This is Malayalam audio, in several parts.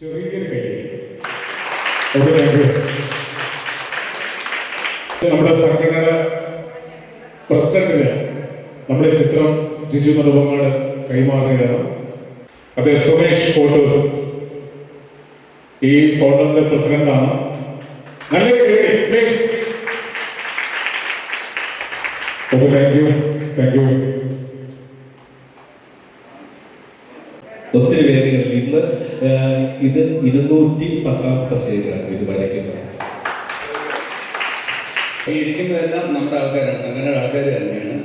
ചെറിയൊരു കാര്യം നമ്മുടെ സംഘടനയുടെ പ്രസിഡന്റിന് നമ്മുടെ ചിത്രം ജിജു നെടുമങ്ങാട് കൈമാറുകയാണ്. അതെ, സുമേഷ് കോട്ടൂർ ഈ ഫോണ്ടറിന്റെ പ്രസിഡന്റാണ്. നല്ലൊരു പ്ലീസ്. Thank you. ഒത്തിരി വേദികളിൽ ഇന്ന് ഇത് 210ാമത്തെ സ്റ്റേജിലാണ് ഇത് വരയ്ക്കുന്നത്. ഈ ഇരിക്കുന്നതെല്ലാം നമ്മുടെ ആൾക്കാരാണ്, സംഘടനയുടെ ആൾക്കാർ തന്നെയാണ്.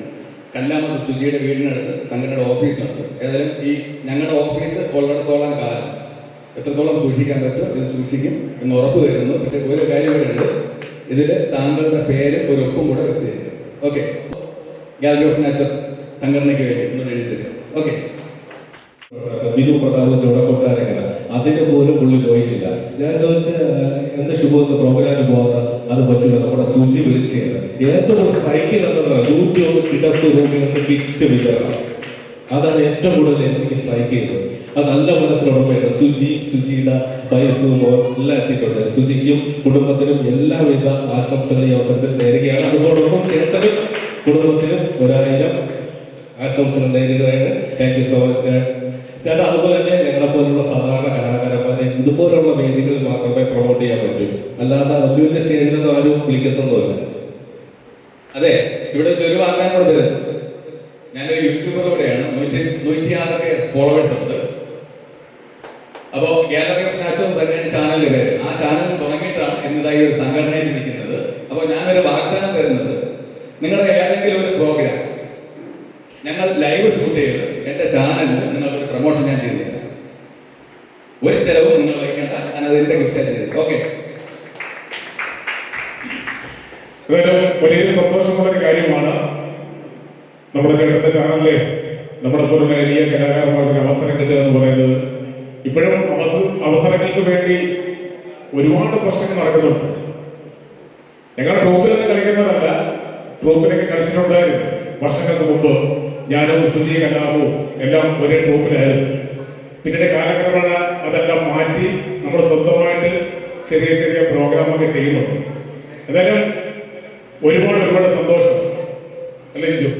കല്ലാമത്ത് സുജിയുടെ വീടിനടുത്ത് സംഘടനയുടെ ഓഫീസുണ്ട്. ഏതായാലും ഈ ഞങ്ങളുടെ ഓഫീസ് ഉള്ളിടത്തോളം കാലം എത്രത്തോളം സൂക്ഷിക്കാൻ പറ്റുമോ ഇത് സൂക്ഷിക്കും എന്ന് ഉറപ്പ് തരുന്നു. പക്ഷെ ഒരു കാര്യം കൂടെ ഉണ്ട്, ഇതിൽ താങ്കളുടെ പേര് ഒരു ഒപ്പും കൂടെ വെച്ച് തരും. ഓക്കെ, ഗാലറി ഓഫ് നാച്ചേഴ്സ് സംഘടനയ്ക്ക് വേണ്ടി ഒന്നും എഴുതി തരും. ഓക്കെ. വിധു പ്രതാപന്റെ ഇവിടെ കൊട്ടാരക്കര അതിന് പോലും പുള്ളി പോയിട്ടില്ല. ഞാൻ ചോദിച്ച എന്താ ശുഭമെന്ന് പ്രോഗ്രാമിന് പോകാത്ത അത് പറ്റില്ല. നമ്മുടെ സൂചി വിളിച്ചത് ഏറ്റവും സ്ട്രൈക്ക് തന്നതാണ് 101 കിടപ്പ് രോഗികളുടെ കിറ്റ് വിതരണം. അതാണ് ഏറ്റവും കൂടുതൽ എനിക്ക് സ്ട്രൈക്ക് ചെയ്തത്. അത് നല്ല മനസ്സിലുടമയാണ്. സുജിയുടെ വൈഫ് എല്ലാം എത്തിയിട്ടുണ്ട്. സുജിക്കും കുടുംബത്തിനും എല്ലാവിധ ആശംസകളും ഈ അവസരത്തിൽ നേരുകയാണ്. അതോടൊപ്പം ചേട്ടനും കുടുംബത്തിനും 1000 ആശംസകൾ നേരുകയാണ്. താങ്ക് യു സോ മച്ച് ചേട്ടാ. അതുപോലെ തന്നെ ഞങ്ങളെ പോലുള്ള സാധാരണ കലാകാരന്മാരെ ഇതുപോലുള്ള വേദികളിൽ മാത്രമേ പ്രൊമോട്ട് ചെയ്യാൻ പറ്റൂ, അല്ലാതെ വലിയ സ്റ്റേജിലൊന്നും ആരും വിളിക്കത്തൊന്നുമില്ല. അതെ, ഇവിടെ വെച്ച് ഒരു വാഗ്ദാനം കൊടുത്തത്, ഞാനൊരു യൂട്യൂബറിലൂടെയാണ് 106 ഫോളോവേഴ്സ് ഉണ്ട്. അപ്പോൾ ഗാലറി ഓഫ് നാച്ചേഴ്സ് തന്നെയാണ് ചാനലിന്റെ പേര്. ആ ചാനൽ തുടങ്ങിയിട്ടാണ് എന്നതായി ഒരു സംഘടനയിൽ നിൽക്കുന്നത്. അപ്പോൾ ഞാനൊരു വാഗ്ദാനം തരുന്നത്, നിങ്ങളുടെ ഏതെങ്കിലും ഒരു പ്രോഗ്രാം ഞങ്ങൾ ലൈവ് ഷൂട്ട് ചെയ്ത് എൻ്റെ ചാനലിൽ നിങ്ങൾക്കൊരു പ്രൊമോഷൻ ഞാൻ ചെയ്തു തരാം. ഒരു ചെലവും നിങ്ങൾ വഹിക്കേണ്ട, ഞാനത് എൻ്റെ ഗിഫ്റ്റായിട്ട് ചെയ്തു. ഓക്കെ. വലിയ സന്തോഷമുള്ളൊരു കാര്യമാണ്. നമ്മുടെ ചേട്ടന്റെ ചാനലില് നമ്മുടെ പോലുള്ള വലിയ കലാകാരന്മാർക്ക് അവസരം കിട്ടുക എന്ന് പറയുന്നത്. ഇപ്പോഴും അവസരങ്ങൾക്ക് വേണ്ടി ഒരുപാട് പ്രശ്നങ്ങൾ നടക്കുന്നുണ്ട്. ഞങ്ങൾ ട്രൂപ്പിലൊന്നും കളിക്കുന്നതല്ല, ട്രൂപ്പിലൊക്കെ കളിച്ചിട്ടുണ്ടായിരുന്നു വർഷങ്ങൾക്ക് മുമ്പ്. ഞാനും സുജി കലാപവും എല്ലാം ഒരേ ട്രൂപ്പിലായിരുന്നു. പിന്നീട് കാലക്രമേണ അതെല്ലാം മാറ്റി നമ്മൾ സ്വന്തമായിട്ട് ചെറിയ ചെറിയ പ്രോഗ്രാമൊക്കെ ചെയ്യുന്നുണ്ട്. എന്തായാലും ഒരുപാട് സന്തോഷം അല്ലേ ജിജു?